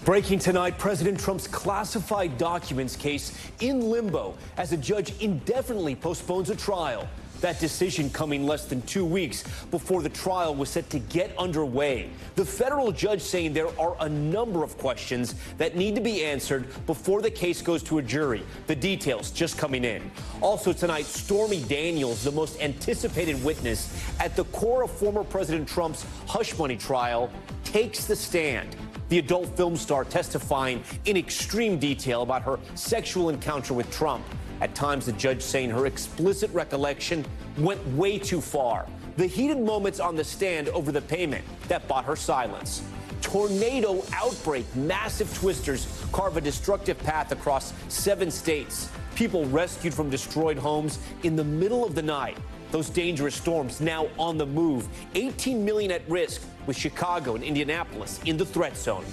Breaking tonight, President Trump's classified documents case in limbo as a judge indefinitely postpones a trial. That decision coming less than 2 weeks before the trial was set to get underway. The federal judge saying there are a number of questions that need to be answered before the case goes to a jury. The details just coming in. Also tonight, Stormy Daniels, the most anticipated witness at the core of former President Trump's hush money trial, takes the stand. The adult film star testifying in extreme detail about her sexual encounter with Trump. At times, the judge saying her explicit recollection went way too far. The heated moments on the stand over the payment that bought her silence. Tornado outbreak, massive twisters carve a destructive path across 7 states. People rescued from destroyed homes in the middle of the night. Those dangerous storms now on the move. 18 million at risk, with Chicago and Indianapolis in the threat zone.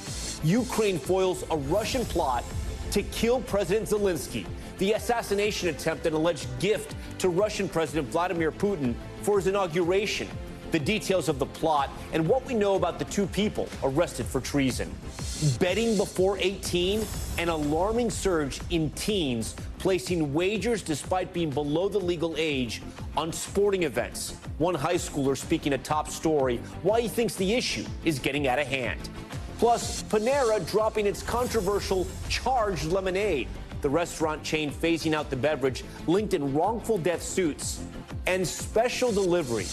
Ukraine foils a Russian plot to kill President Zelenskyy. The assassination attempt, an alleged gift to Russian President Vladimir Putin for his inauguration. The details of the plot and what we know about the 2 people arrested for treason. Betting before 18, an alarming surge in teens placing wagers despite being below the legal age on sporting events. One high schooler speaking a top story why he thinks the issue is getting out of hand. Plus, Panera dropping its controversial charged lemonade. The restaurant chain phasing out the beverage linked in wrongful death suits. And special delivery.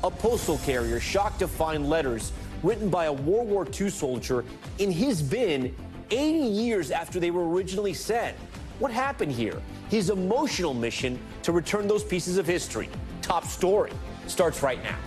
A postal carrier shocked to find letters written by a World War II soldier in his bin 80 years after they were originally sent. What happened here? His emotional mission to return those pieces of history. Top story starts right now.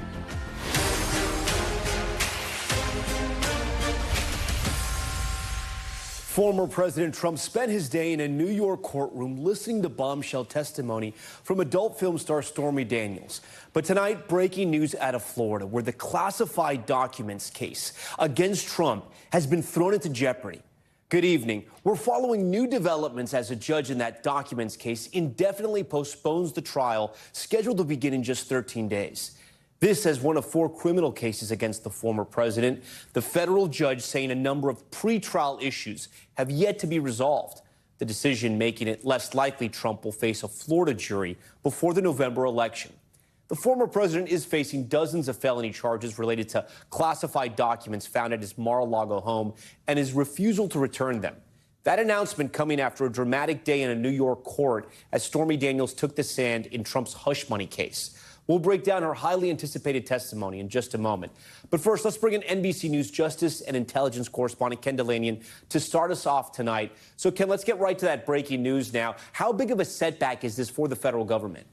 Former President Trump spent his day in a New York courtroom listening to bombshell testimony from adult film star Stormy Daniels. But tonight, breaking news out of Florida, where the classified documents case against Trump has been thrown into jeopardy. Good evening. We're following new developments as a judge in that documents case indefinitely postpones the trial scheduled to begin in just 13 days. This as one of 4 criminal cases against the former president. The federal judge saying a number of pretrial issues have yet to be resolved. The decision making it less likely Trump will face a Florida jury before the November election. The former president is facing dozens of felony charges related to classified documents found at his Mar-a-Lago home and his refusal to return them. That announcement coming after a dramatic day in a New York court as Stormy Daniels took the stand in Trump's hush money case. We'll break down her highly anticipated testimony in just a moment. But first, let's bring in NBC News Justice and Intelligence correspondent Ken Delanian to start us off tonight. So, Ken, let's get right to that breaking news now. How big of a setback is this for the federal government?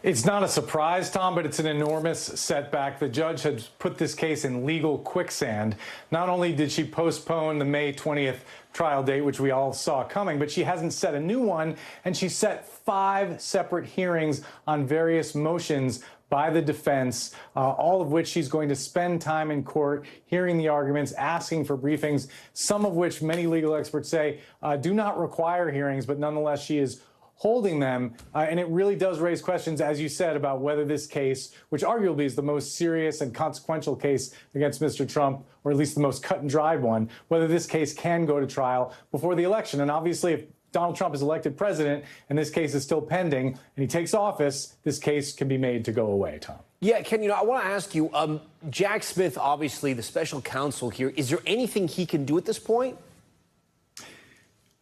It's not a surprise, Tom, but it's an enormous setback. The judge had put this case in legal quicksand. Not only did she postpone the May 20th trial date, which we all saw coming, but she hasn't set a new one, and she set 5 separate hearings on various motions by the defense, all of which she's going to spend time in court hearing the arguments, asking for briefings, some of which many legal experts say do not require hearings, but nonetheless she is holding them. And it really does raise questions, as you said, about whether this case, which arguably is the most serious and consequential case against Mr. Trump, or at least the most cut and dried one, whether this case can go to trial before the election. And obviously, if Donald Trump is elected president and this case is still pending and he takes office, this case can be made to go away, Tom. Yeah, Ken, I want to ask you, Jack Smith, obviously the special counsel here, is there anything he can do at this point?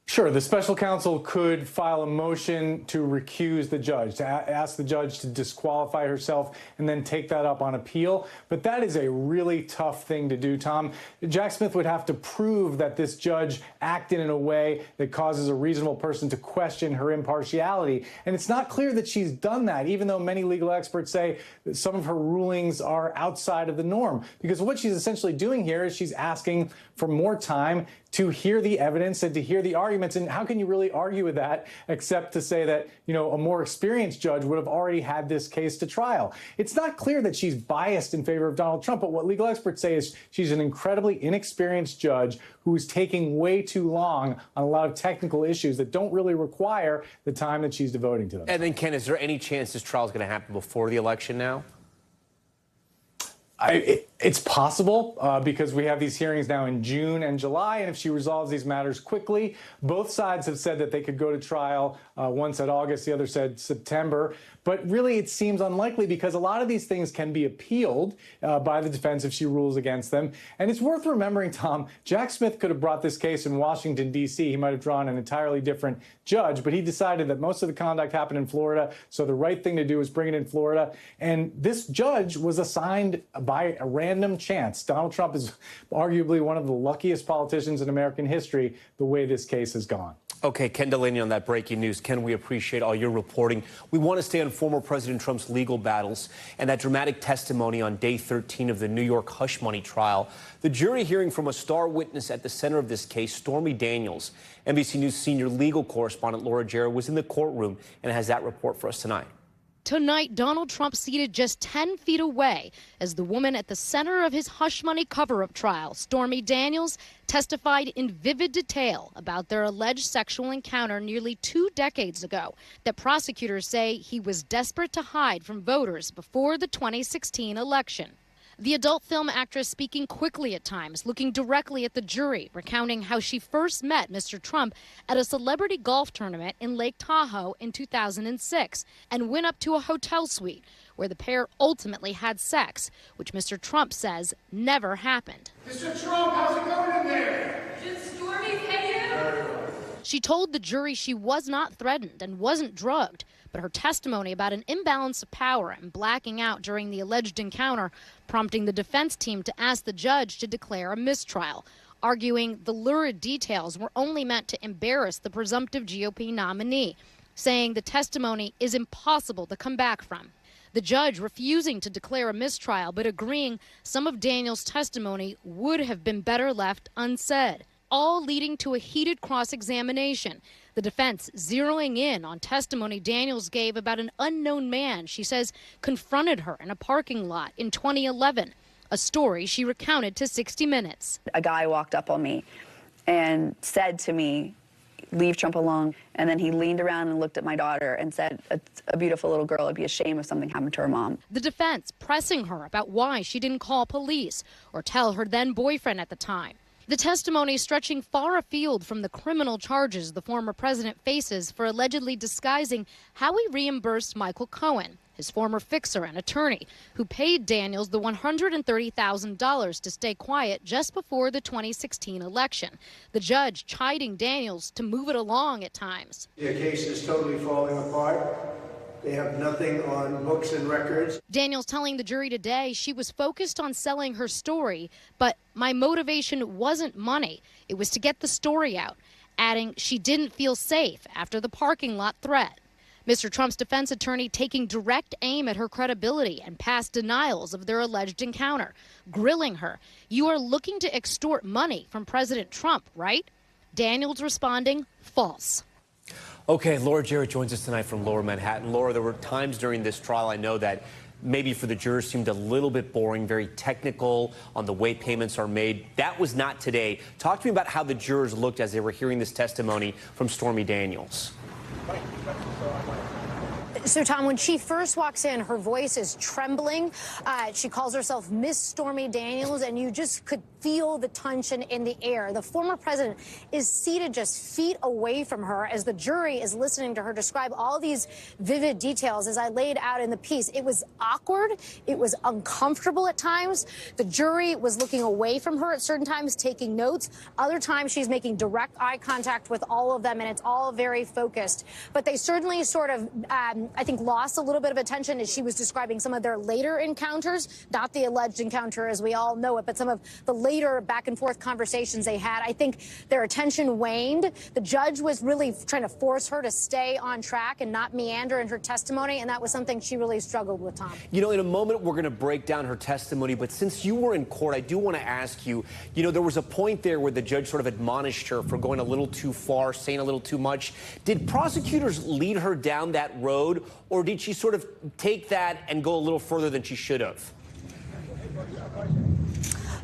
Sure. The special counsel could file a motion to recuse the judge, to ask the judge to disqualify herself and then take that up on appeal. But that is a really tough thing to do, Tom. Jack Smith would have to prove that this judge acted in a way that causes a reasonable person to question her impartiality. And it's not clear that she's done that, even though many legal experts say that some of her rulings are outside of the norm. Because what she's essentially doing here is she's asking for more time to hear the evidence and to hear the arguments. And how can you really argue with that except to say that, you know, a more experienced judge would have already had this case to trial? It's not clear that she's biased in favor of Donald Trump, but what legal experts say is she's an incredibly inexperienced judge who is taking way too long on a lot of technical issues that don't really require the time that she's devoting to them. And then, Ken, is there any chance this trial is going to happen before the election now? It's possible because we have these hearings now in June and July, and if she resolves these matters quickly, both sides have said that they could go to trial. One said August, the other said September. But really, it seems unlikely because a lot of these things can be appealed by the defense if she rules against them. And it's worth remembering, Tom, Jack Smith could have brought this case in Washington, D.C. He might have drawn an entirely different judge, but he decided that most of the conduct happened in Florida, so the right thing to do is bring it in Florida. And this judge was assigned by a random chance. Donald Trump is arguably one of the luckiest politicians in American history, the way this case has gone. Okay, Ken Delaney on that breaking news. Ken, we appreciate all your reporting. We want to stay on former President Trump's legal battles and that dramatic testimony on day 13 of the New York hush money trial. The jury hearing from a star witness at the center of this case, Stormy Daniels. NBC News senior legal correspondent Laura Jarrett was in the courtroom and has that report for us tonight. Tonight, Donald Trump seated just 10 feet away as the woman at the center of his hush money cover-up trial, Stormy Daniels, testified in vivid detail about their alleged sexual encounter nearly 2 decades ago that prosecutors say he was desperate to hide from voters before the 2016 election. The adult film actress speaking quickly at times, looking directly at the jury, recounting how she first met Mr. Trump at a celebrity golf tournament in Lake Tahoe in 2006 and went up to a hotel suite where the pair ultimately had sex, which Mr. Trump says never happened. Mr. Trump, how's it going in there? Did Stormy pay you? She told the jury she was not threatened and wasn't drugged, but her testimony about an imbalance of power and blacking out during the alleged encounter prompting the defense team to ask the judge to declare a mistrial, arguing the lurid details were only meant to embarrass the presumptive GOP nominee, saying the testimony is impossible to come back from. The judge refusing to declare a mistrial but agreeing some of Daniels' testimony would have been better left unsaid, all leading to a heated cross-examination. The defense zeroing in on testimony Daniels gave about an unknown man she says confronted her in a parking lot in 2011, a story she recounted to 60 Minutes. A guy walked up on me and said to me, "Leave Trump alone." And then he leaned around and looked at my daughter and said, "A beautiful little girl. It'd be a shame if something happened to her mom." The defense pressing her about why she didn't call police or tell her then boyfriend at the time. The testimony stretching far afield from the criminal charges the former president faces for allegedly disguising how he reimbursed Michael Cohen, his former fixer and attorney, who paid Daniels the $130,000 to stay quiet just before the 2016 election. The judge chiding Daniels to move it along at times. Their case is totally falling apart. They have nothing on books and records. Daniels telling the jury today she was focused on selling her story, but my motivation wasn't money. It was to get the story out, adding she didn't feel safe after the parking lot threat. Mr. Trump's defense attorney taking direct aim at her credibility and past denials of their alleged encounter, grilling her. "You are looking to extort money from President Trump, right?" Daniels responding, "False." Okay, Laura Jarrett joins us tonight from Lower Manhattan. Laura, there were times during this trial I know that maybe for the jurors seemed a little bit boring, very technical on the way payments are made. That was not today. Talk to me about how the jurors looked as they were hearing this testimony from Stormy Daniels. So, Tom, when she first walks in, her voice is trembling. She calls herself Miss Stormy Daniels, and you just could feel the tension in the air. The former president is seated just feet away from her as the jury is listening to her describe all these vivid details as I laid out in the piece. It was awkward. It was uncomfortable at times. The jury was looking away from her at certain times, taking notes. Other times, she's making direct eye contact with all of them, and it's all very focused. But they certainly sort of I think lost a little bit of attention as she was describing some of their later encounters, not the alleged encounter as we all know it, but some of the later back and forth conversations they had. I think their attention waned. The judge was really trying to force her to stay on track and not meander in her testimony, and that was something she really struggled with, Tom. You know, in a moment, we're going to break down her testimony, but since you were in court, I do want to ask you, you know, there was a point there where the judge sort of admonished her for going a little too far, saying a little too much. Did prosecutors lead her down that road, or did she sort of take that and go a little further than she should have?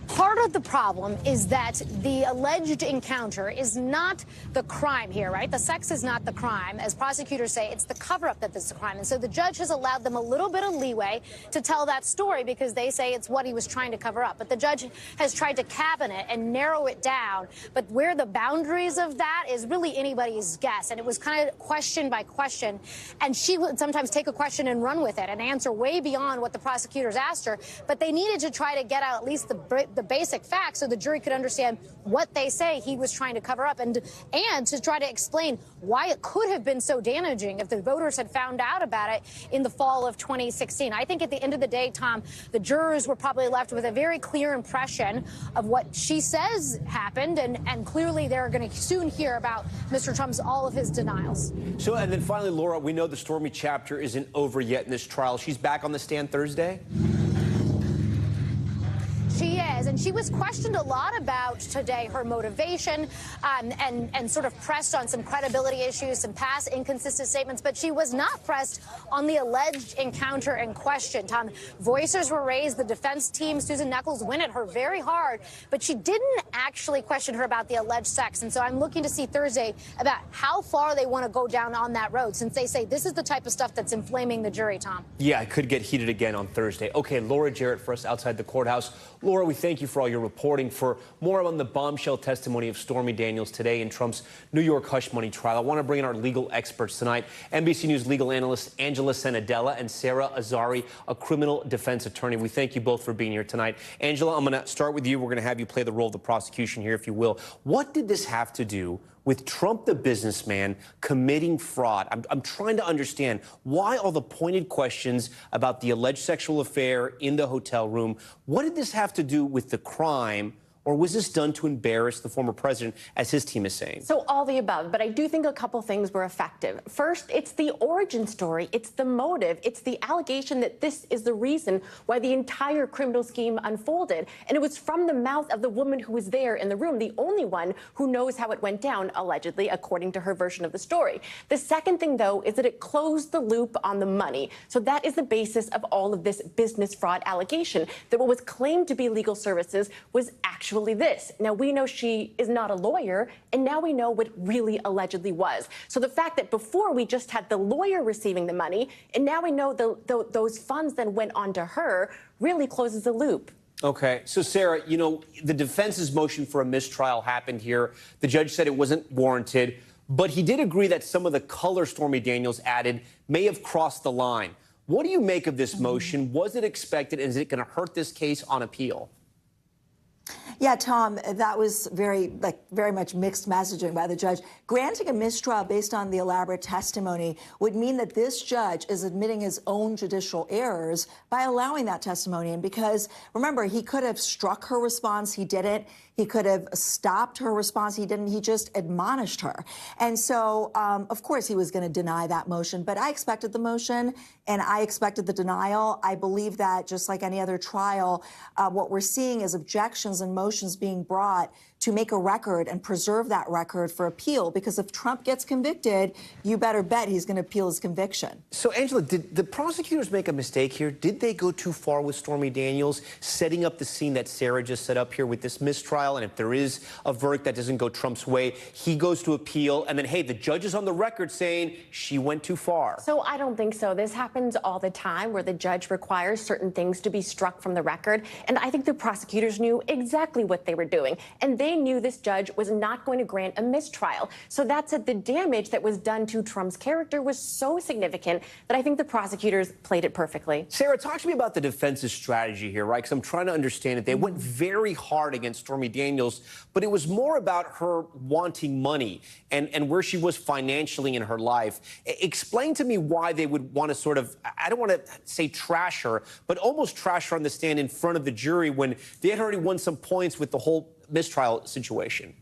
Part of the problem is that the alleged encounter is not the crime here, right? The sex is not the crime. As prosecutors say, it's the cover-up that is the crime. And so the judge has allowed them a little bit of leeway to tell that story because they say it's what he was trying to cover up. But the judge has tried to cabin it and narrow it down. But where the boundaries of that is really anybody's guess. And it was kind of question by question. And she would sometimes take a question and run with it and answer way beyond what the prosecutors asked her. But they needed to try to get out at least the basic facts so the jury could understand what they say he was trying to cover up and to try to explain why it could have been so damaging if the voters had found out about it in the fall of 2016. I think at the end of the day, Tom, the jurors were probably left with a very clear impression of what she says happened, and clearly they're going to soon hear about Mr. Trump's all of his denials. So, and then finally, Laura, we know the Stormy chapter isn't over yet in this trial. She's back on the stand Thursday? She is, and she was questioned a lot about today, her motivation, and sort of pressed on some credibility issues, some past inconsistent statements, but she was not pressed on the alleged encounter in question. Tom, voices were raised. The defense team, Susan Nichols, went at her very hard, but she didn't actually question her about the alleged sex. And so I'm looking to see Thursday about how far they want to go down on that road, since they say this is the type of stuff that's inflaming the jury, Tom. Yeah, it could get heated again on Thursday. Okay, Laura Jarrett for us outside the courthouse. Laura, we thank you for all your reporting. For more on the bombshell testimony of Stormy Daniels today in Trump's New York hush money trial, I want to bring in our legal experts tonight. NBC News legal analyst Angela Senadella and Sarah Azari, a criminal defense attorney. We thank you both for being here tonight. Angela, I'm going to start with you. We're going to have you play the role of the prosecution here, if you will. What did this have to do with Trump, the businessman, committing fraud? I'm trying to understand why all the pointed questions about the alleged sexual affair in the hotel room. What did this have to do with the crime? Or was this done to embarrass the former president, as his team is saying? So all the above, but I do think a couple things were effective. First, it's the origin story. It's the motive. It's the allegation that this is the reason why the entire criminal scheme unfolded. And it was from the mouth of the woman who was there in the room, the only one who knows how it went down, allegedly, according to her version of the story. The second thing, though, is that it closed the loop on the money. So that is the basis of all of this business fraud allegation, that what was claimed to be legal services was actually this. Now, we know she is not a lawyer, and now we know what really allegedly was. So the fact that before we just had the lawyer receiving the money, and now we know those funds then went on to her, really closes the loop. Okay. So, Sarah, you know, the defense's motion for a mistrial happened here. The judge said it wasn't warranted, but he did agree that some of the color Stormy Daniels added may have crossed the line. What do you make of this motion? Was it expected, and is it going to hurt this case on appeal? Yeah, Tom, that was very much mixed messaging by the judge. Granting a mistrial based on the elaborate testimony would mean that this judge is admitting his own judicial errors by allowing that testimony. And because, remember, he could have struck her response. He didn't. He could have stopped her response. He didn't. He just admonished her. And so, of course, he was going to deny that motion. But I expected the motion, and I expected the denial. I believe that, just like any other trial, what we're seeing is objections and motions being brought to make a record and preserve that record for appeal. Because if Trump gets convicted, you better bet he's going to appeal his conviction. So, Angela, did the prosecutors make a mistake here? Did they go too far with Stormy Daniels, setting up the scene that Sarah just set up here with this mistrial? And if there is a verdict that doesn't go Trump's way, he goes to appeal. And then, hey, the judge is on the record saying she went too far. So I don't think so. This happens all the time where the judge requires certain things to be struck from the record. And I think the prosecutors knew exactly what they were doing. And they knew this judge was not going to grant a mistrial. So that said, the damage that was done to Trump's character was so significant that I think the prosecutors played it perfectly. Sarah, talk to me about the defense's strategy here, right? Because I'm trying to understand it. They went very hard against Stormy Daniels, but it was more about her wanting money and where she was financially in her life. Explain to me why they would want to sort of, I don't want to say trash her, but almost trash her on the stand in front of the jury when they had already won some points with the whole mistrial situation.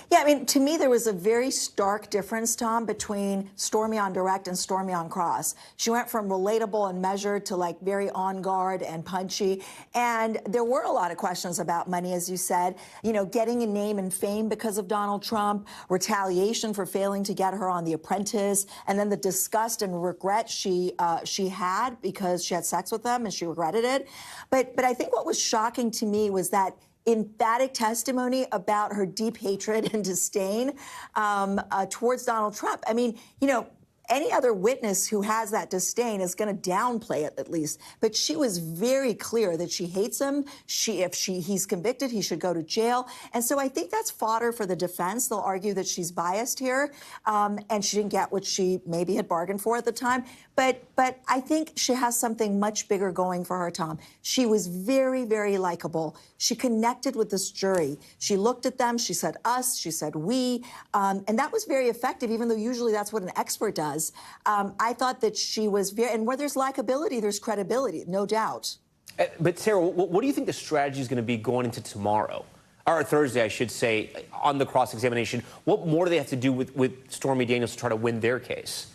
Yeah, I mean, to me, there was a very stark difference, Tom, between Stormy on direct and Stormy on cross. She went from relatable and measured to like very on guard and punchy. And there were a lot of questions about money, as you said, you know, getting a name and fame because of Donald Trump, retaliation for failing to get her on The Apprentice, and then the disgust and regret she had because she had sex with them and she regretted it. But I think what was shocking to me was that emphatic testimony about her deep hatred and disdain towards Donald Trump. I mean, you know, any other witness who has that disdain is going to downplay it at least. But she was very clear that she hates him. If he's convicted, he should go to jail. And so I think that's fodder for the defense. They'll argue that she's biased here and she didn't get what she maybe had bargained for at the time. But I think she has something much bigger going for her, Tom. She was very, very likable. She connected with this jury. She looked at them. She said us. She said we. And that was very effective, even though usually that's what an expert does. I thought that she was very, and where there's likability, there's credibility, no doubt. But Sarah, what do you think the strategy is going to be going into tomorrow? Or Thursday, I should say, on the cross-examination? What more do they have to do with Stormy Daniels to try to win their case?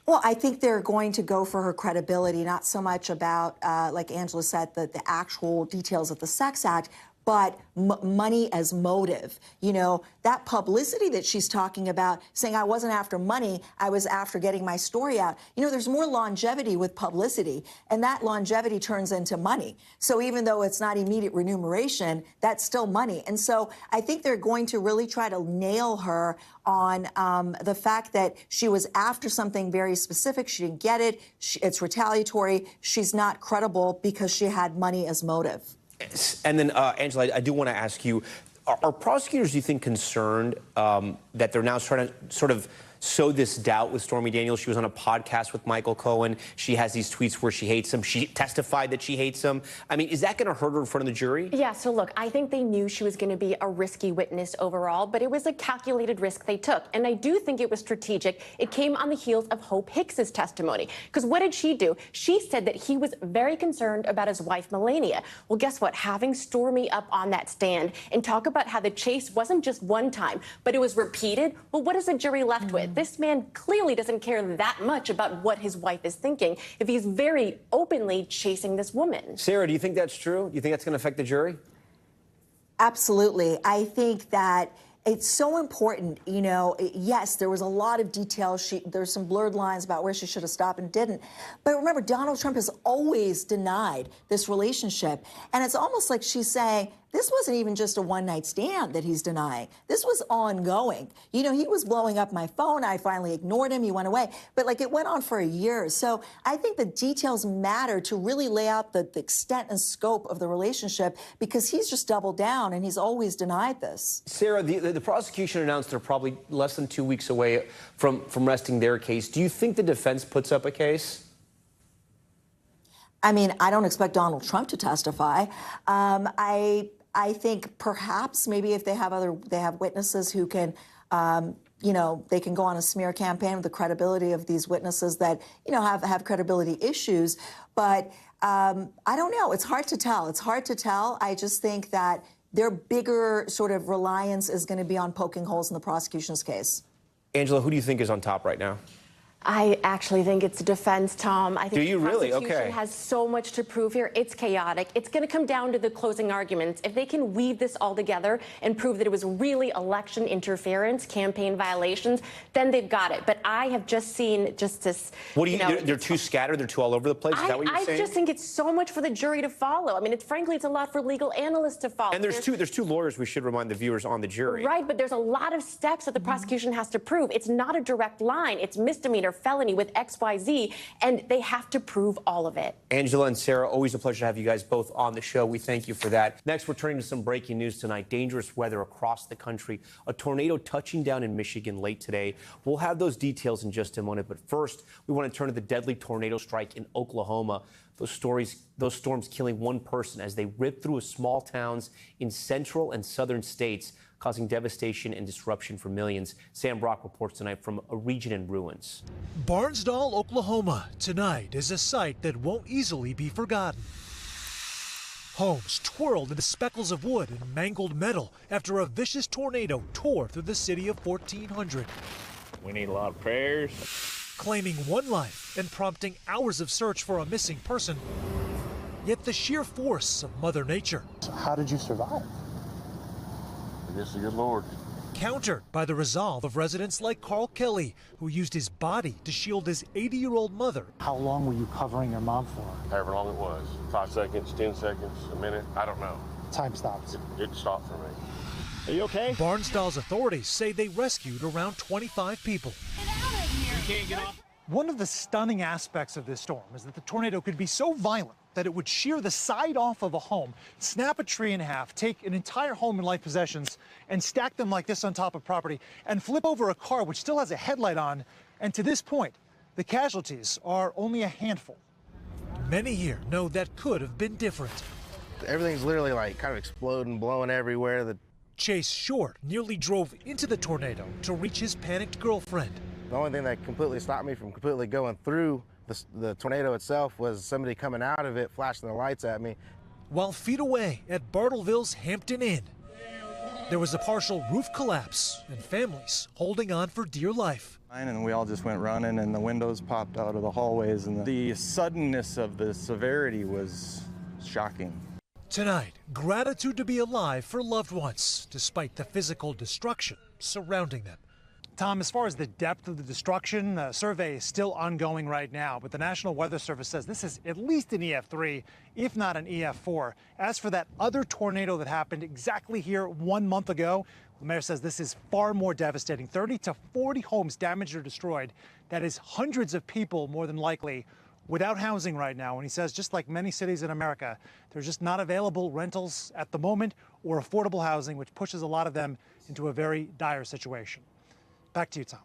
Well, I think they're going to go for her credibility, not so much about, like Angela said, the actual details of the sex act, but money as motive. You know, that publicity that she's talking about, saying I wasn't after money, I was after getting my story out. You know, there's more longevity with publicity, and that longevity turns into money. So even though it's not immediate remuneration, that's still money. And so I think they're going to really try to nail her on the fact that she was after something very specific. She didn't get it. It's retaliatory. She's not credible because she had money as motive. And then, Angela, I do want to ask you, are prosecutors, do you think, concerned that they're now trying to sort of sow this doubt with Stormy Daniels? She was on a podcast with Michael Cohen. She has these tweets where she hates him. She testified that she hates him. I mean, is that going to hurt her in front of the jury? Yeah, so look, I think they knew she was going to be a risky witness overall, but it was a calculated risk they took. And I do think it was strategic. It came on the heels of Hope Hicks's testimony. Because what did she do? She said that he was very concerned about his wife, Melania. Well, guess what? Having Stormy up on that stand and talk about how the chase wasn't just one time, but it was repeated. Well, what is the jury left with? This man clearly doesn't care that much about what his wife is thinking if he's very openly chasing this woman. Sarah, do you think that's true? Do you think that's going to affect the jury? Absolutely. I think that it's so important, you know, yes, there was a lot of details. There's some blurred lines about where she should have stopped and didn't. But remember, Donald Trump has always denied this relationship. And it's almost like she's saying, this wasn't even just a one-night stand that he's denying. This was ongoing. You know, he was blowing up my phone. I finally ignored him. He went away. But, like, it went on for a year. So I think the details matter to really lay out the extent and scope of the relationship, because he's just doubled down and he's always denied this. Sarah, the prosecution announced they're probably less than 2 weeks away from resting their case. Do you think the defense puts up a case? I mean, I don't expect Donald Trump to testify. I think perhaps maybe if they have witnesses who can, you know, they can go on a smear campaign with the credibility of these witnesses that, you know, have credibility issues. But I don't know. It's hard to tell. It's hard to tell. I just think that their bigger sort of reliance is going to be on poking holes in the prosecution's case. Angela, who do you think is on top right now? I actually think it's defense, Tom. I think Do you the really? prosecution Okay. has so much to prove here. It's chaotic. It's going to come down to the closing arguments. If they can weave this all together and prove that it was really election interference, campaign violations, then they've got it. But I have just seen just this. What do you? They're too scattered. They're too all over the place. Is that what you're saying? I just think it's so much for the jury to follow. I mean, frankly, it's a lot for legal analysts to follow. And there's two lawyers. We should remind the viewers on the jury. Right, but there's a lot of steps that the prosecution has to prove. It's not a direct line. It's misdemeanor, felony with XYZ, and they have to prove all of it. Angela and Sarah, always a pleasure to have you guys both on the show. We thank you for that. Next, we're turning to some breaking news tonight. Dangerous weather across the country. A tornado touching down in Michigan late today. We'll have those details in just a moment. But first, we want to turn to the deadly tornado strike in Oklahoma. Those storms killing one person as they ripped through small towns in central and southern states, causing devastation and disruption for millions. Sam Brock reports tonight from a region in ruins. Barnsdall, Oklahoma, tonight is a sight that won't easily be forgotten. Homes twirled into speckles of wood and mangled metal after a vicious tornado tore through the city of 1400. We need a lot of prayers. Claiming one life and prompting hours of search for a missing person. Yet the sheer force of Mother Nature. So how did you survive? I guess the good Lord. Countered by the resolve of residents like Carl Kelly, who used his body to shield his 80-year-old mother. How long were you covering your mom for? However long it was. 5 seconds, 10 seconds, a minute, I don't know. Time stops. It stopped for me. Are you okay? Barnsdall's authorities say they rescued around 25 people. Get out of here. You can't get off. One of the stunning aspects of this storm is that the tornado could be so violent that it would shear the side off of a home, snap a tree in half, take an entire home and life possessions, and stack them like this on top of property, and flip over a car which still has a headlight on. And to this point, the casualties are only a handful. Many here know that could have been different. Everything's literally like kind of exploding, blowing everywhere. Chase Short nearly drove into the tornado to reach his panicked girlfriend. The only thing that completely stopped me from completely going through the tornado itself was somebody coming out of it, flashing their lights at me. While feet away at Bartleville's Hampton Inn, there was a partial roof collapse and families holding on for dear life. And we all just went running, and the windows popped out of the hallways, and the suddenness of the severity was shocking. Tonight, gratitude to be alive for loved ones, despite the physical destruction surrounding them. Tom, as far as the depth of the destruction, the survey is still ongoing right now, but the National Weather Service says this is at least an EF3, if not an EF4. As for that other tornado that happened exactly here 1 month ago, the mayor says this is far more devastating. 30 to 40 homes damaged or destroyed. That is hundreds of people, more than likely, without housing right now. And he says, just like many cities in America, there's just not available rentals at the moment or affordable housing, which pushes a lot of them into a very dire situation. Back to you, Tom.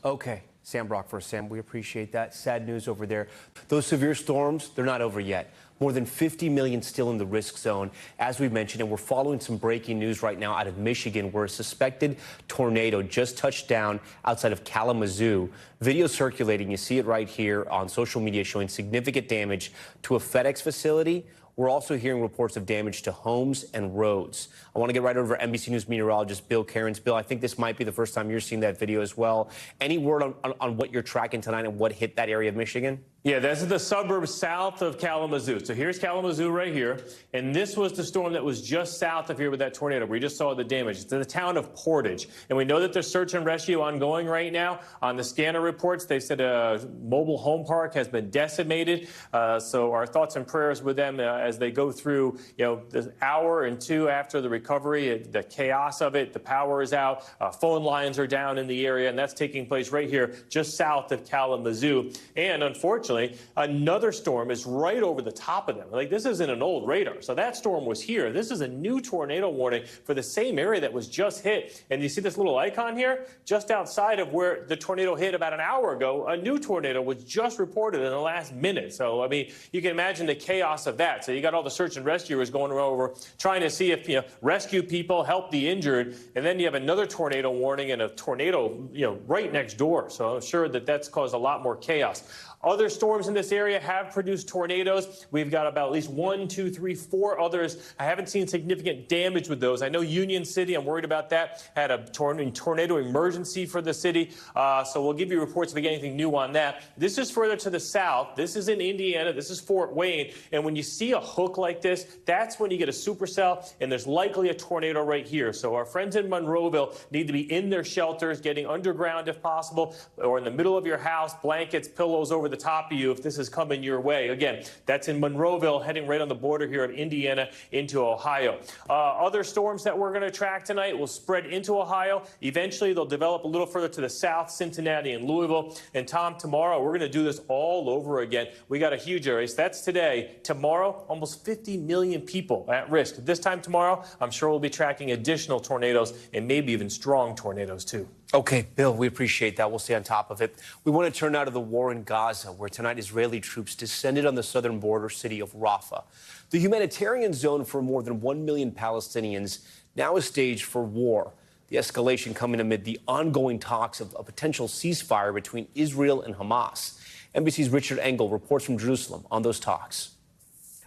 Okay, Sam Brock for Sam. We appreciate that. Sad news over there. Those severe storms, they're not over yet. More than 50 million still in the risk zone, as we mentioned, and we're following some breaking news right now out of Michigan, where a suspected tornado just touched down outside of Kalamazoo. Video circulating, you see it right here on social media, showing significant damage to a FedEx facility. We're also hearing reports of damage to homes and roads. I want to get right over to NBC News meteorologist Bill Cairns. Bill, I think this might be the first time you're seeing that video as well. Any word on what you're tracking tonight and what hit that area of Michigan? Yeah, this is the suburbs south of Kalamazoo. So here's Kalamazoo right here. And this was the storm that was just south of here with that tornado. We just saw the damage. It's in the town of Portage. And we know that there's search and rescue ongoing right now. On the scanner reports, they said a mobile home park has been decimated. So our thoughts and prayers with them as they go through, the hour and two after the recovery, the chaos of it. The power is out. Phone lines are down in the area. And that's taking place right here just south of Kalamazoo. And unfortunately, another storm is right over the top of them. Like, this isn't an old radar. So that storm was here. This is a new tornado warning for the same area that was just hit. And you see this little icon here? Just outside of where the tornado hit about an hour ago, a new tornado was just reported in the last minute. So, I mean, you can imagine the chaos of that. So you got all the search and rescuers going over, trying to see if, rescue people, help the injured. And then you have another tornado warning and a tornado, right next door. So I'm sure that that's caused a lot more chaos. Other storms in this area have produced tornadoes. We've got about at least 1, 2, 3, 4 others. I haven't seen significant damage with those. I know Union City, I'm worried about that, had a tornado emergency for the city. So we'll give you reports if we get anything new on that. This is further to the south. This is in Indiana. This is Fort Wayne. And when you see a hook like this, that's when you get a supercell, and there's likely a tornado right here. So our friends in Monroeville need to be in their shelters, getting underground if possible, or in the middle of your house, blankets, pillows over the top of you if this is coming your way. Again, that's in Monroeville, heading right on the border here of Indiana into Ohio. Other storms that we're going to track tonight will spread into Ohio. Eventually, they'll develop a little further to the south, Cincinnati and Louisville. And Tom, tomorrow, we're going to do this all over again. We got a huge area. So that's today. Tomorrow, almost 50 million people at risk. This time tomorrow, I'm sure we'll be tracking additional tornadoes and maybe even strong tornadoes, too. Okay, Bill, we appreciate that. We'll stay on top of it. We want to turn now to the war in Gaza, where tonight Israeli troops descended on the southern border city of Rafah. The humanitarian zone for more than 1 million Palestinians now is staged for war. The escalation coming amid the ongoing talks of a potential ceasefire between Israel and Hamas. NBC's Richard Engel reports from Jerusalem on those talks.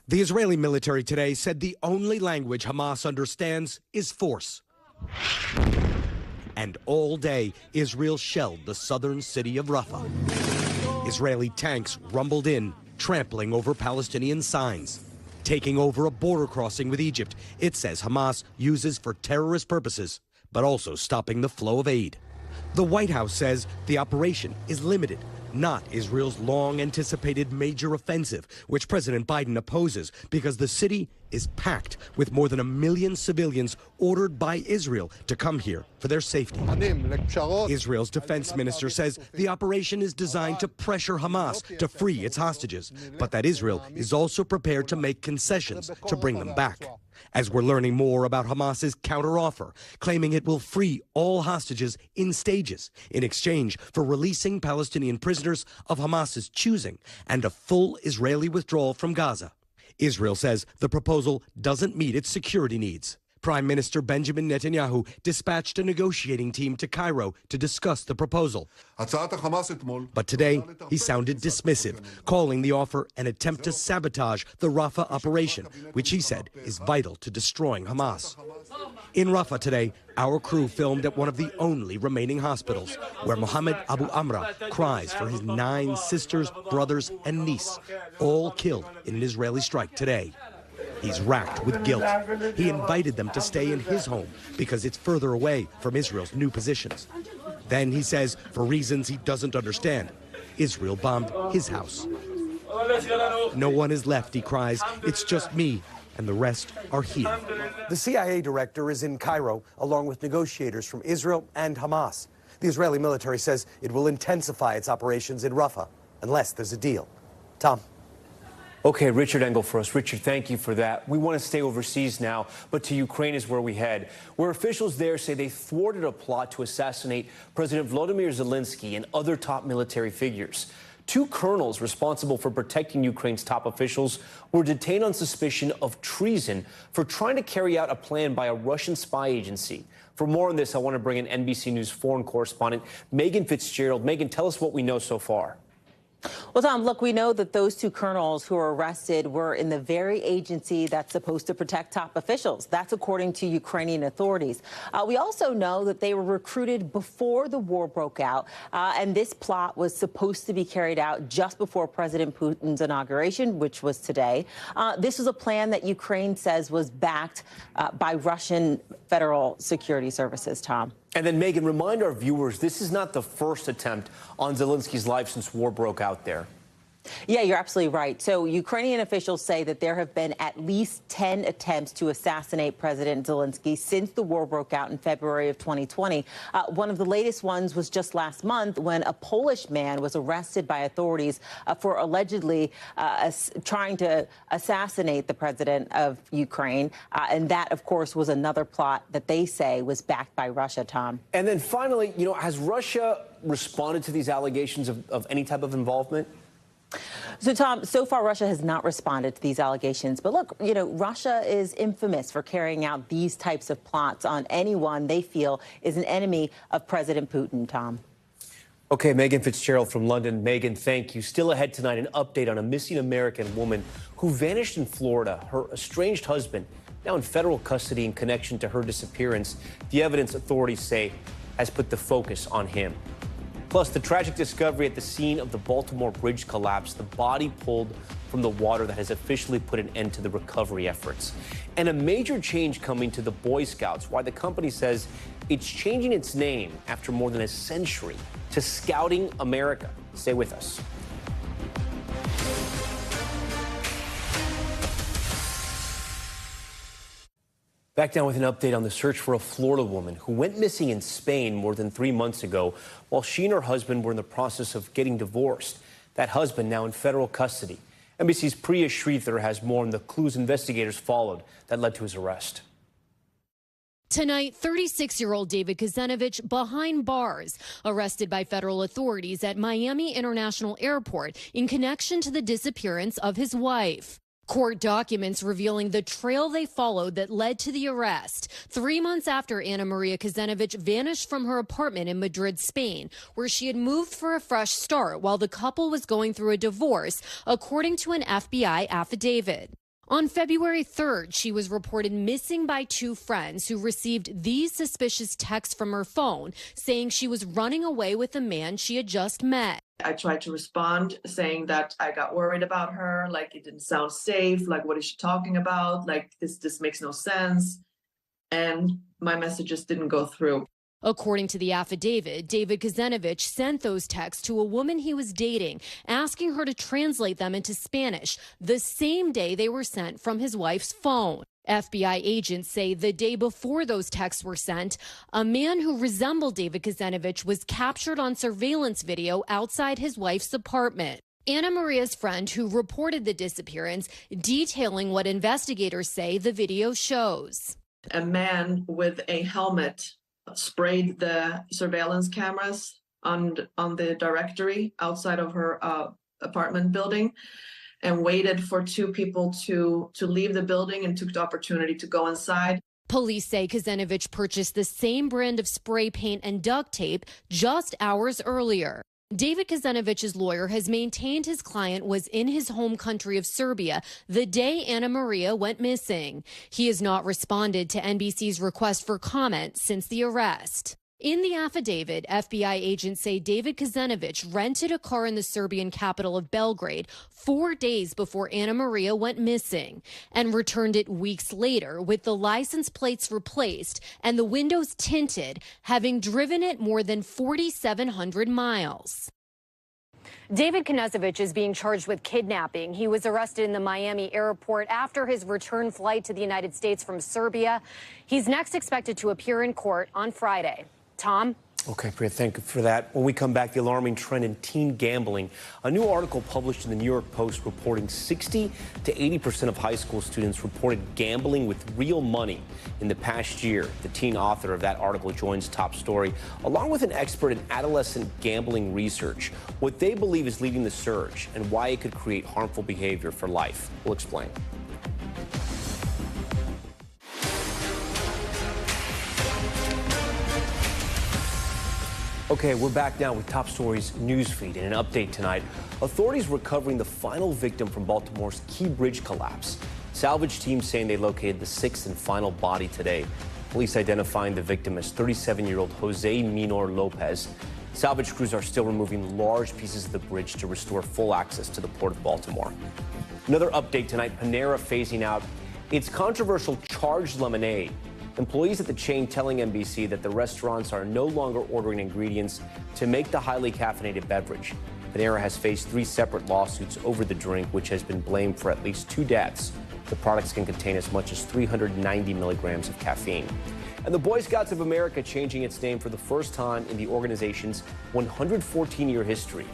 The Israeli military today said the only language Hamas understands is force. And all day, Israel shelled the southern city of Rafah. Israeli tanks rumbled in, trampling over Palestinian signs, taking over a border crossing with Egypt it says Hamas uses for terrorist purposes, but also stopping the flow of aid. The White House says the operation is limited, not Israel's long-anticipated major offensive, which President Biden opposes because the city is packed with more than 1 million civilians ordered by Israel to come here for their safety. Israel's defense minister says the operation is designed to pressure Hamas to free its hostages, but that Israel is also prepared to make concessions to bring them back. As we're learning more about Hamas's counteroffer, claiming it will free all hostages in stages in exchange for releasing Palestinian prisoners of Hamas's choosing and a full Israeli withdrawal from Gaza. Israel says the proposal doesn't meet its security needs. Prime Minister Benjamin Netanyahu dispatched a negotiating team to Cairo to discuss the proposal. But today, he sounded dismissive, calling the offer an attempt to sabotage the Rafah operation, which he said is vital to destroying Hamas. In Rafah today, our crew filmed at one of the only remaining hospitals, where Mohammed Abu Amra cries for his 9 sisters, brothers, and niece, all killed in an Israeli strike today. He's racked with guilt. He invited them to stay in his home because it's further away from Israel's new positions. Then, he says, for reasons he doesn't understand, Israel bombed his house. No one is left, he cries. It's just me, and the rest are here. The CIA director is in Cairo, along with negotiators from Israel and Hamas. The Israeli military says it will intensify its operations in Rafah unless there's a deal. Tom. Okay, Richard Engel for us. Richard, thank you for that. We want to stay overseas now, but to Ukraine is where we head, where officials there say they thwarted a plot to assassinate President Volodymyr Zelenskyy and other top military figures. 2 colonels responsible for protecting Ukraine's top officials were detained on suspicion of treason for trying to carry out a plan by a Russian spy agency. For more on this, I want to bring in NBC News foreign correspondent Megan Fitzgerald. Megan, tell us what we know so far. Well, Tom, look, we know that those 2 colonels who were arrested were in the very agency that's supposed to protect top officials. That's according to Ukrainian authorities. We also know that they were recruited before the war broke out, and this plot was supposed to be carried out just before President Putin's inauguration, which was today. This was a plan that Ukraine says was backed by Russian federal security services, Tom. And then, Megan, remind our viewers, this is not the first attempt on Zelensky's life since war broke out there. Yeah, you're absolutely right. So Ukrainian officials say that there have been at least 10 attempts to assassinate President Zelenskyy since the war broke out in February of 2020. One of the latest ones was just last month when a Polish man was arrested by authorities for allegedly trying to assassinate the president of Ukraine. And that, of course, was another plot that they say was backed by Russia, Tom. And then finally, has Russia responded to these allegations of any type of involvement? So, Tom, so far, Russia has not responded to these allegations. But look, Russia is infamous for carrying out these types of plots on anyone they feel is an enemy of President Putin, Tom. Okay, Megan Fitzgerald from London. Megan, thank you. Still ahead tonight, an update on a missing American woman who vanished in Florida. Her estranged husband now in federal custody in connection to her disappearance. The evidence, authorities say, has put the focus on him. Plus, the tragic discovery at the scene of the Baltimore Bridge collapse, the body pulled from the water that has officially put an end to the recovery efforts. And a major change coming to the Boy Scouts, why the company says it's changing its name after more than a century to Scouting America. Stay with us. Back down with an update on the search for a Florida woman who went missing in Spain more than 3 months ago while she and her husband were in the process of getting divorced. That husband now in federal custody. NBC's Priya Sridhar has more on the clues investigators followed that led to his arrest. Tonight, 36-year-old David Kuzanovich behind bars, arrested by federal authorities at Miami International Airport in connection to the disappearance of his wife. Court documents revealing the trail they followed that led to the arrest 3 months after Ana Maria Kuzanovich vanished from her apartment in Madrid, Spain, where she had moved for a fresh start while the couple was going through a divorce, according to an FBI affidavit. On February 3rd, she was reported missing by two friends who received these suspicious texts from her phone saying she was running away with a man she had just met. I tried to respond saying that I got worried about her, like it didn't sound safe, like what is she talking about, like this makes no sense, and my messages didn't go through. According to the affidavit, David Kazanovich sent those texts to a woman he was dating, asking her to translate them into Spanish the same day they were sent from his wife's phone. FBI agents say the day before those texts were sent, a man who resembled David Kazanovich was captured on surveillance video outside his wife's apartment. Anna Maria's friend who reported the disappearance, detailing what investigators say the video shows. A man with a helmet sprayed the surveillance cameras on the directory outside of her apartment building and waited for two people to leave the building and took the opportunity to go inside. Police say Kazanovich purchased the same brand of spray paint and duct tape just hours earlier. David Kazanovich's lawyer has maintained his client was in his home country of Serbia the day Anna Maria went missing. He has not responded to NBC's request for comment since the arrest. In the affidavit, FBI agents say David Kazanovich rented a car in the Serbian capital of Belgrade 4 days before Anna Maria went missing and returned it weeks later with the license plates replaced and the windows tinted, having driven it more than 4,700 miles. David Kazanovich is being charged with kidnapping. He was arrested in the Miami airport after his return flight to the United States from Serbia. He's next expected to appear in court on Friday. Tom? Okay, Priya, thank you for that. When we come back, the alarming trend in teen gambling. A new article published in the New York Post reporting 60 to 80% of high school students reported gambling with real money in the past year. The teen author of that article joins Top Story, along with an expert in adolescent gambling research, what they believe is leading the surge and why it could create harmful behavior for life. We'll explain. Okay, we're back now with Top Story's newsfeed. In an update tonight, authorities recovering the final victim from Baltimore's Key Bridge collapse. Salvage teams saying they located the sixth and final body today. Police identifying the victim as 37-year-old Jose Minor Lopez. Salvage crews are still removing large pieces of the bridge to restore full access to the Port of Baltimore. Another update tonight, Panera phasing out its controversial charged lemonade. Employees at the chain telling NBC that the restaurants are no longer ordering ingredients to make the highly caffeinated beverage. Panera has faced 3 separate lawsuits over the drink, which has been blamed for at least 2 deaths. The products can contain as much as 390 milligrams of caffeine. And the Boy Scouts of America changing its name for the first time in the organization's 114-year history.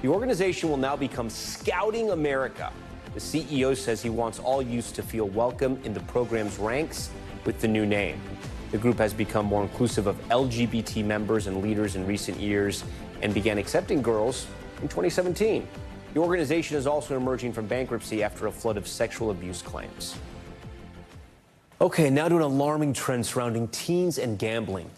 The organization will now become Scouting America. The CEO says he wants all youths to feel welcome in the program's ranks with the new name. The group has become more inclusive of LGBT members and leaders in recent years and began accepting girls in 2017. The organization is also emerging from bankruptcy after a flood of sexual abuse claims. Okay, now to an alarming trend surrounding teens and gambling.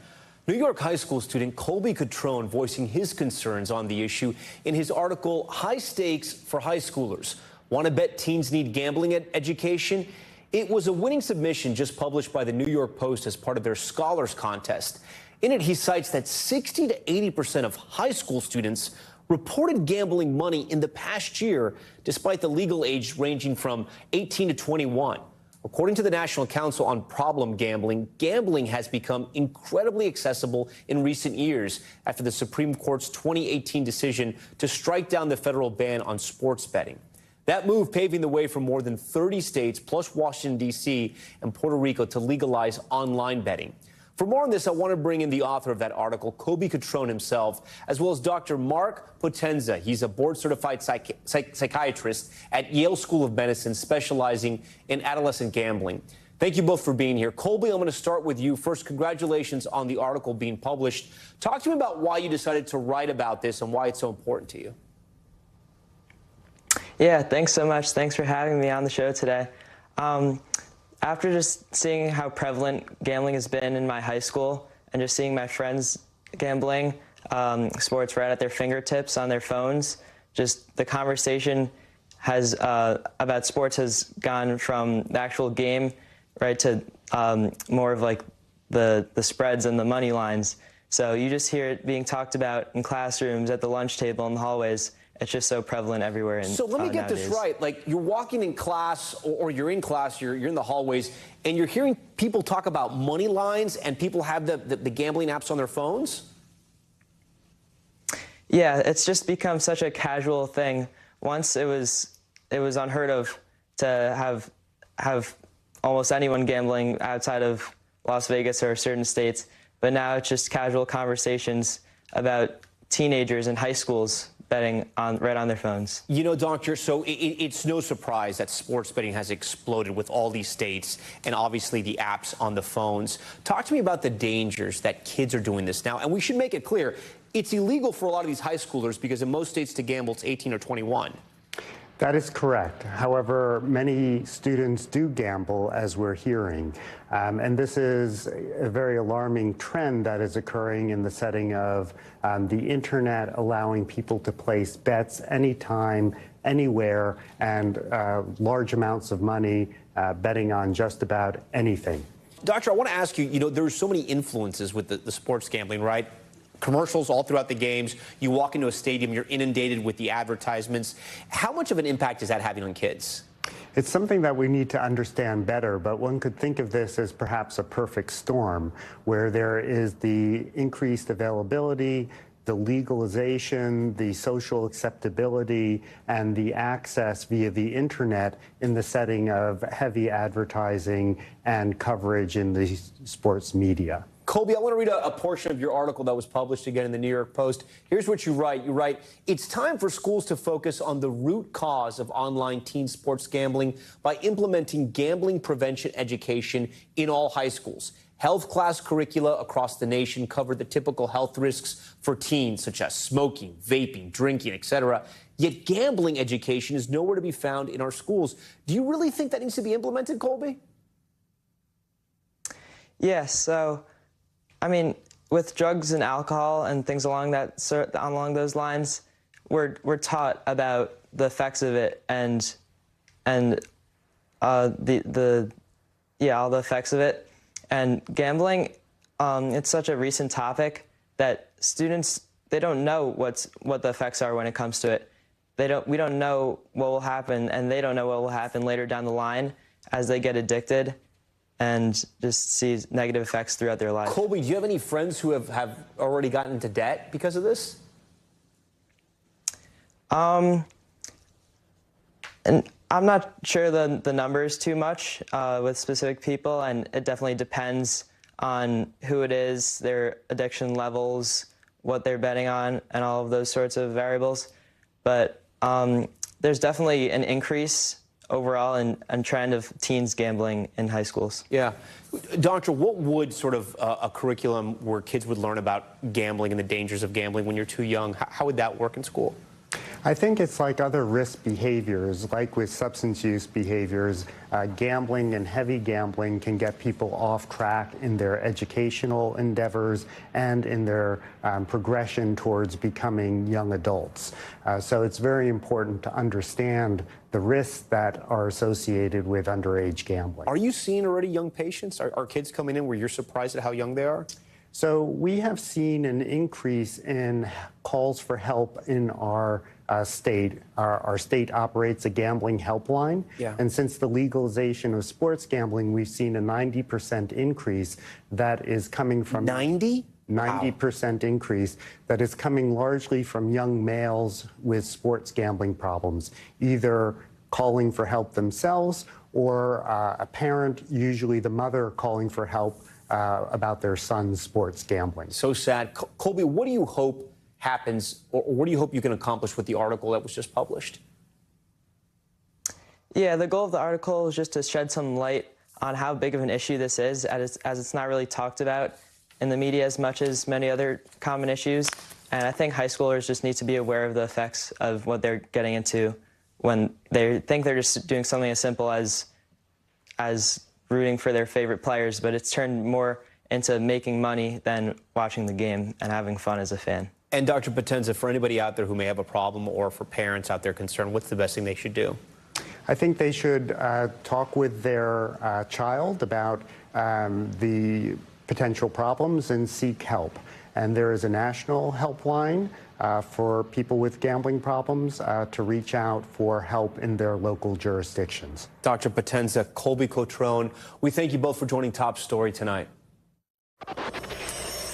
New York high school student Colby Catrone voicing his concerns on the issue in his article, High Stakes for High Schoolers. Want to bet teens need gambling education? It was a winning submission just published by the New York Post as part of their Scholars Contest. In it, he cites that 60 to 80% of high school students reported gambling money in the past year, despite the legal age ranging from 18 to 21. According to the National Council on Problem Gambling, gambling has become incredibly accessible in recent years after the Supreme Court's 2018 decision to strike down the federal ban on sports betting. That move paving the way for more than 30 states, plus Washington, D.C. and Puerto Rico to legalize online betting. For more on this, I want to bring in the author of that article, Colby Catrone himself, as well as Dr. Mark Potenza. He's a board-certified psychiatrist at Yale School of Medicine, specializing in adolescent gambling. Thank you both for being here. Colby, I'm going to start with you. First, congratulations on the article being published. Talk to me about why you decided to write about this and why it's so important to you. Yeah, thanks so much. Thanks for having me on the show today. After just seeing how prevalent gambling has been in my high school and just seeing my friends gambling, sports right at their fingertips on their phones, just the conversation has about sports has gone from the actual game, right, to more of like the spreads and the money lines. So you just hear it being talked about in classrooms, at the lunch table, in the hallways. It's just so prevalent everywhere. So let me get nowadays. this right. Like, you're walking in class, or you're in class, you're in the hallways, and you're hearing people talk about money lines, and people have the gambling apps on their phones? Yeah, it's just become such a casual thing. Once it was unheard of to have almost anyone gambling outside of Las Vegas or certain states, but now it's just casual conversations about teenagers in high schools betting right on their phones. You know, Doctor, so it's no surprise that sports betting has exploded with all these states and obviously the apps on the phones. Talk to me about the dangers that kids are doing this now. And we should make it clear, it's illegal for a lot of these high schoolers because in most states to gamble, it's 18 or 21. That is correct. However, many students do gamble, as we're hearing. And this is a very alarming trend that is occurring in the setting of the internet, allowing people to place bets anytime, anywhere, and large amounts of money betting on just about anything. Doctor, I want to ask you, you know, there's so many influences with the sports gambling, right? Commercials all throughout the games. You walk into a stadium, you're inundated with the advertisements. How much of an impact is that having on kids? It's something that we need to understand better, but one could think of this as perhaps a perfect storm, where there is the increased availability, the legalization, the social acceptability, and the access via the internet in the setting of heavy advertising and coverage in the sports media. Colby, I want to read a portion of your article that was published again in the New York Post. Here's what you write. You write, it's time for schools to focus on the root cause of online teen sports gambling by implementing gambling prevention education in all high schools. Health class curricula across the nation cover the typical health risks for teens, such as smoking, vaping, drinking, etc. Yet gambling education is nowhere to be found in our schools. Do you really think that needs to be implemented, Colby? Yes. So, I mean, with drugs and alcohol and things along those lines, we're taught about the effects of it and all the effects of it. And gambling, it's such a recent topic that students, they don't know what the effects are when it comes to it. We don't know what will happen, and they don't know what will happen later down the line as they get addicted and just see negative effects throughout their life. Colby, do you have any friends who have already gotten into debt because of this? And I'm not sure the numbers too much with specific people, and it definitely depends on who it is, their addiction levels, what they're betting on, and all of those sorts of variables. But there's definitely an increase overall and trend of teens gambling in high schools. Yeah. Doctor, what would sort of a curriculum where kids would learn about gambling and the dangers of gambling when you're too young, how would that work in school? I think it's like other risk behaviors, like with substance use behaviors. Gambling and heavy gambling can get people off track in their educational endeavors and in their progression towards becoming young adults. So it's very important to understand the risks that are associated with underage gambling. Are you seeing already young patients? Are kids coming in where you're surprised at how young they are? So we have seen an increase in calls for help in our state. Our state operates a gambling helpline. Yeah. And since the legalization of sports gambling, we've seen a 90% increase that is coming from... 90? 90% increase that is coming largely from young males with sports gambling problems, either calling for help themselves or a parent, usually the mother, calling for help about their son's sports gambling. So sad. Colby, what do you hope happens, or what do you hope you can accomplish with the article that was just published? Yeah, the goal of the article is just to shed some light on how big of an issue this is, as it's not really talked about in the media as much as many other common issues. And I think high schoolers just need to be aware of the effects of what they're getting into when they think they're just doing something as simple as rooting for their favorite players, but it's turned more into making money than watching the game and having fun as a fan. And Dr. Potenza, for anybody out there who may have a problem or for parents out there concerned, what's the best thing they should do? I think they should talk with their child about the potential problems and seek help. And there is a national helpline for people with gambling problems to reach out for help in their local jurisdictions. Dr. Potenza, Colby Cotrone, we thank you both for joining Top Story tonight.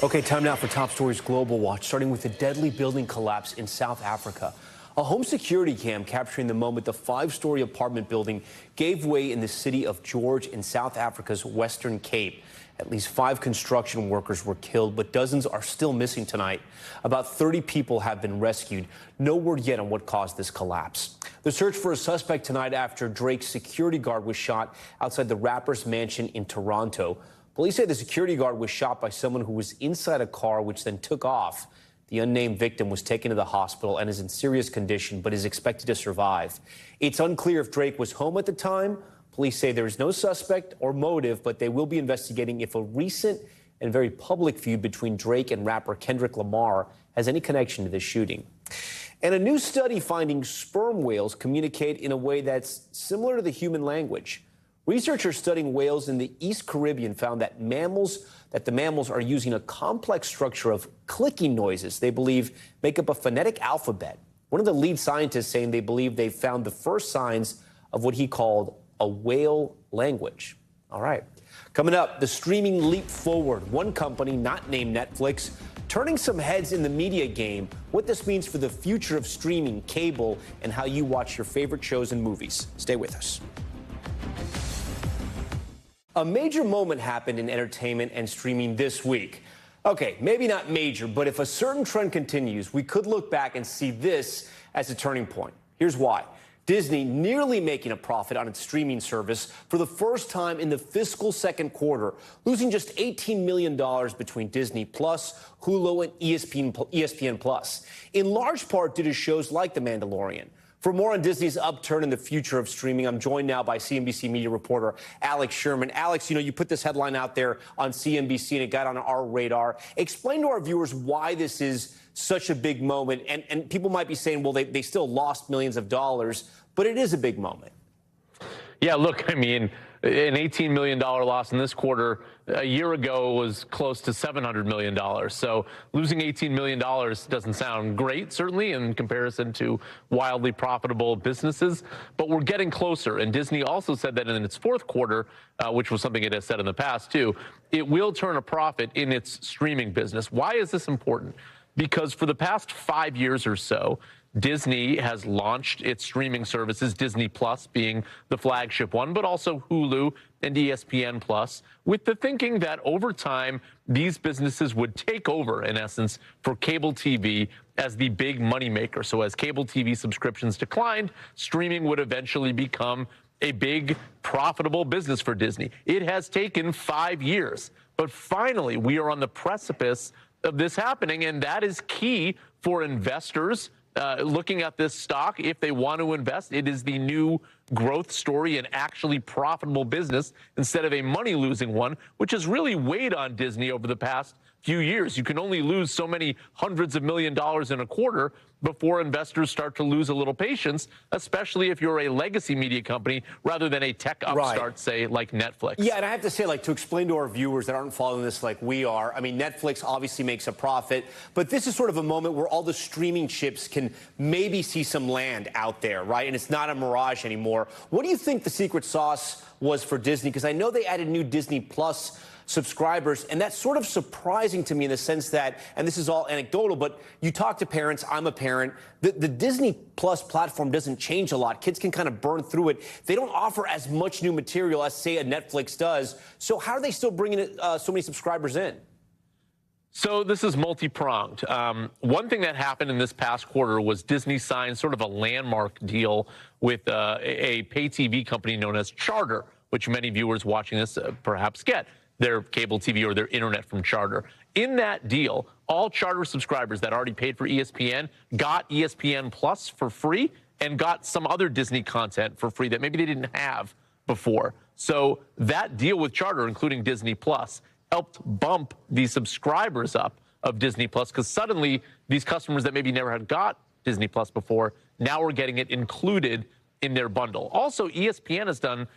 Okay, time now for Top Story's Global Watch, starting with the deadly building collapse in South Africa. A home security cam capturing the moment the 5-story apartment building gave way in the city of George in South Africa's Western Cape. At least 5 construction workers were killed, but dozens are still missing tonight. About 30 people have been rescued. No word yet on what caused this collapse. The search for a suspect tonight after Drake's security guard was shot outside the rapper's mansion in Toronto. Police say the security guard was shot by someone who was inside a car, which then took off. The unnamed victim was taken to the hospital and is in serious condition, but is expected to survive. It's unclear if Drake was home at the time. Police say there is no suspect or motive, but they will be investigating if a recent and very public feud between Drake and rapper Kendrick Lamar has any connection to this shooting. And a new study finding sperm whales communicate in a way that's similar to the human language. Researchers studying whales in the East Caribbean found that the mammals are using a complex structure of clicking noises they believe make up a phonetic alphabet. One of the lead scientists saying they believe they've found the first signs of what he called a whale language. All right. Coming up, the streaming leap forward. One company, not named Netflix, turning some heads in the media game. What this means for the future of streaming, cable, and how you watch your favorite shows and movies. Stay with us. A major moment happened in entertainment and streaming this week. Okay, maybe not major, but if a certain trend continues, we could look back and see this as a turning point. Here's why. Disney nearly making a profit on its streaming service for the first time in the fiscal second quarter, losing just $18 million between Disney Plus, Hulu, and ESPN Plus, in large part due to shows like The Mandalorian. For more on Disney's upturn and the future of streaming, I'm joined now by CNBC media reporter Alex Sherman. Alex, you put this headline out there on CNBC and it got on our radar. Explain to our viewers why this is such a big moment. And people might be saying, well, they still lost millions of dollars, but it is a big moment. Yeah, look, I mean, an $18 million loss in this quarter a year ago was close to $700 million. So losing $18 million doesn't sound great, certainly, in comparison to wildly profitable businesses. But we're getting closer. And Disney also said that in its fourth quarter, which was something it has said in the past, too, it will turn a profit in its streaming business. Why is this important? Because for the past 5 years or so, Disney has launched its streaming services, Disney Plus being the flagship one, but also Hulu and ESPN Plus, with the thinking that over time, these businesses would take over, in essence, for cable TV as the big moneymaker. So as cable TV subscriptions declined, streaming would eventually become a big, profitable business for Disney. It has taken 5 years, but finally, we are on the precipice of this happening, and that is key for investors looking at this stock. If they want to invest, it is the new growth story and actually profitable business instead of a money-losing one, which has really weighed on Disney over the past few years. You can only lose so many hundreds of million dollars in a quarter before investors start to lose a little patience, especially if you're a legacy media company rather than a tech upstart, say, like Netflix. Yeah, and I have to say, to explain to our viewers that aren't following this like we are, I mean, Netflix obviously makes a profit, but this is sort of a moment where all the streaming chips can maybe see some land out there, right? And it's not a mirage anymore. What do you think the secret sauce was for Disney? Because I know they added new Disney Plus subscribers, and that's sort of surprising to me in the sense that, and this is all anecdotal, but you talk to parents, I'm a parent, the Disney Plus platform doesn't change a lot. Kids can kind of burn through it. They don't offer as much new material as, say, a Netflix does. So how are they still bringing so many subscribers in? So this is multi-pronged. One thing that happened in this past quarter was Disney signed sort of a landmark deal with a pay TV company known as Charter, which many viewers watching this perhaps get their cable TV or their internet from Charter. In that deal, all Charter subscribers that already paid for ESPN got ESPN Plus for free and got some other Disney content for free that maybe they didn't have before. So that deal with Charter, including Disney Plus, helped bump the subscribers up of Disney Plus, because suddenly these customers that maybe never had got Disney Plus before now are getting it included in their bundle. Also, Disney has done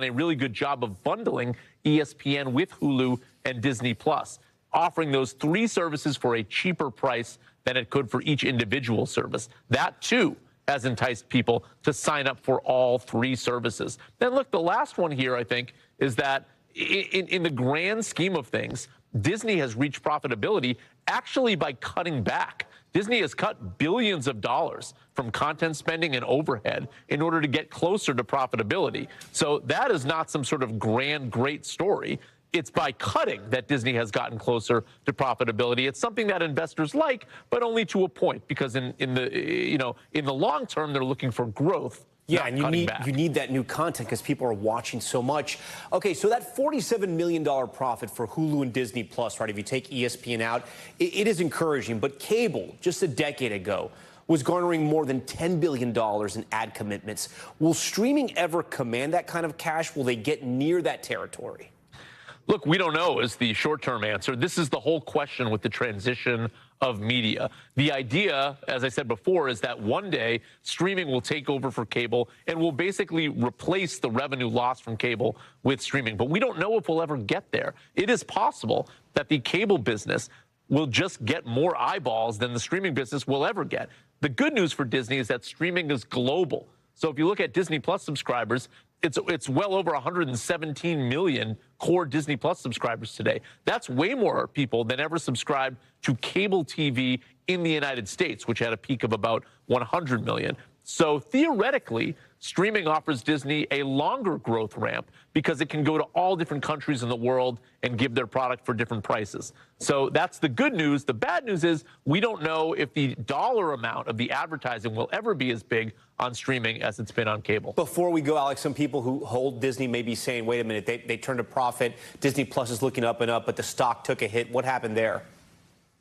a really good job of bundling ESPN with Hulu and Disney Plus, offering those 3 services for a cheaper price than it could for each individual service. That, too, has enticed people to sign up for all 3 services. Then, look, the last one here, I think, is that in the grand scheme of things, Disney has reached profitability actually by cutting back. Disney has cut billions of dollars from content spending and overhead in order to get closer to profitability. So that is not some sort of grand, great story. It's by cutting that Disney has gotten closer to profitability. It's something that investors like, but only to a point, because in the long term, they're looking for growth. Yeah, and you need that new content because people are watching so much. Okay, so that $47 million profit for Hulu and Disney Plus, right, if you take ESPN out, it is encouraging. But cable, just a decade ago, was garnering more than $10 billion in ad commitments. Will streaming ever command that kind of cash? Will they get near that territory? Look, we don't know is the short-term answer. This is the whole question with the transition of media. The idea, as I said before, is that one day streaming will take over for cable and will basically replace the revenue lost from cable with streaming. But we don't know if we'll ever get there. It is possible that the cable business will just get more eyeballs than the streaming business will ever get. The good news for Disney is that streaming is global. So if you look at Disney Plus subscribers, it's well over 117 million core Disney Plus subscribers today. That's way more people than ever subscribed to cable TV in the United States, which had a peak of about 100 million. So theoretically, streaming offers Disney a longer growth ramp because it can go to all different countries in the world and give their product for different prices. So that's the good news. The bad news is we don't know if the dollar amount of the advertising will ever be as big on streaming as it's been on cable. Before we go, Alex, some people who hold Disney may be saying, wait a minute, they turned a profit. Disney Plus is looking up and up, but the stock took a hit. What happened there?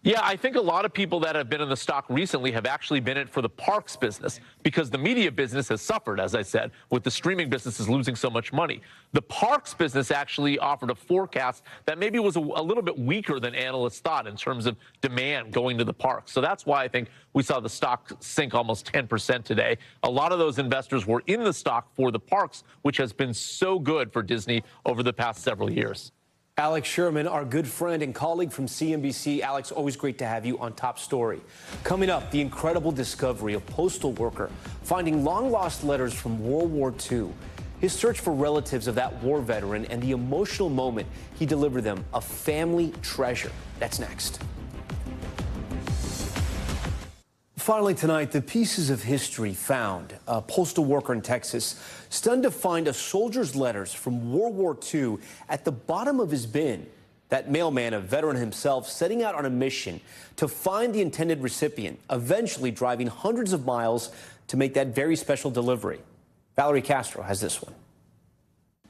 Yeah, I think a lot of people that have been in the stock recently have actually been in it for the parks business because the media business has suffered, as I said, with the streaming businesses losing so much money. The parks business actually offered a forecast that maybe was a little bit weaker than analysts thought in terms of demand going to the parks. So that's why I think we saw the stock sink almost 10% today. A lot of those investors were in the stock for the parks, which has been so good for Disney over the past several years. Alex Sherman, our good friend and colleague from CNBC. Alex, always great to have you on Top Story. Coming up, the incredible discovery of postal worker finding long-lost letters from World War II. His search for relatives of that war veteran and the emotional moment he delivered them, a family treasure. That's next. Finally tonight, the pieces of history found. A postal worker in Texas stunned to find a soldier's letters from World War II at the bottom of his bin. That mailman, a veteran himself, setting out on a mission to find the intended recipient, eventually driving hundreds of miles to make that very special delivery. Valerie Castro has this one.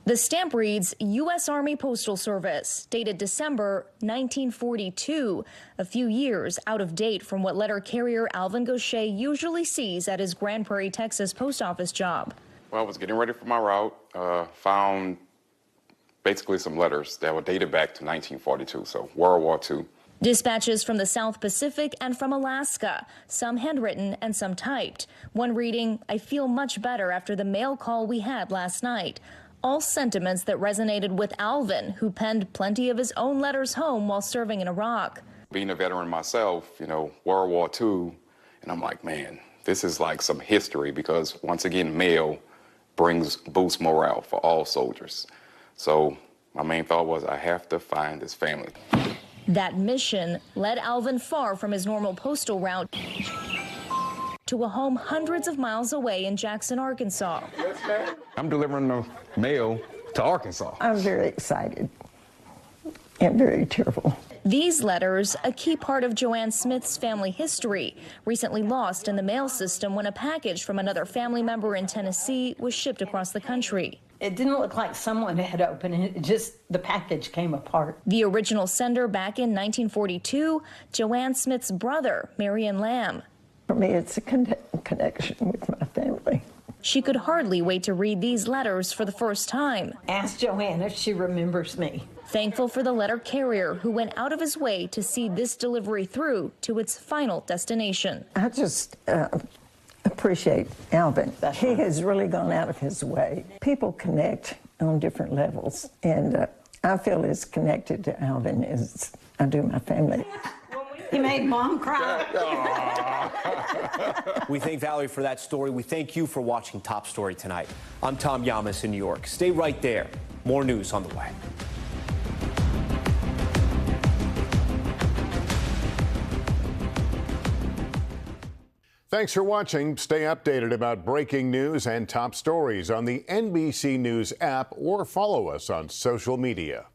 The stamp reads U.S. Army Postal Service, dated December 1942, a few years out of date from what letter carrier Alvin Gaucher usually sees at his Grand Prairie, Texas post office job. Well, I was getting ready for my route, found basically some letters that were dated back to 1942, so World War II. Dispatches from the South Pacific and from Alaska, some handwritten and some typed. One reading, I feel much better after the mail call we had last night. All sentiments that resonated with Alvin, who penned plenty of his own letters home while serving in Iraq. Being a veteran myself, World War II, and I'm like, man, this is like some history because once again, mail boosts morale for all soldiers. So my main thought was I have to find this family. That mission led Alvin far from his normal postal route to a home hundreds of miles away in Jackson, Arkansas. I'm delivering the mail to Arkansas. I'm very excited and very tearful. These letters, a key part of Joanne Smith's family history, recently lost in the mail system when a package from another family member in Tennessee was shipped across the country. It didn't look like someone had opened it, the package came apart. The original sender back in 1942, Joanne Smith's brother, Marion Lamb. For me, it's a connection with my family. She could hardly wait to read these letters for the first time. Ask Joanne if she remembers me. thankful for the letter carrier who went out of his way to see this delivery through to its final destination. I just appreciate Alvin. He has really gone out of his way. People connect on different levels, and I feel as connected to Alvin as I do my family. He made Mom cry. We thank Valerie for that story. We thank you for watching Top Story tonight. I'm Tom Llamas in New York. Stay right there. More news on the way. Thanks for watching. Stay updated about breaking news and top stories on the NBC News app or follow us on social media.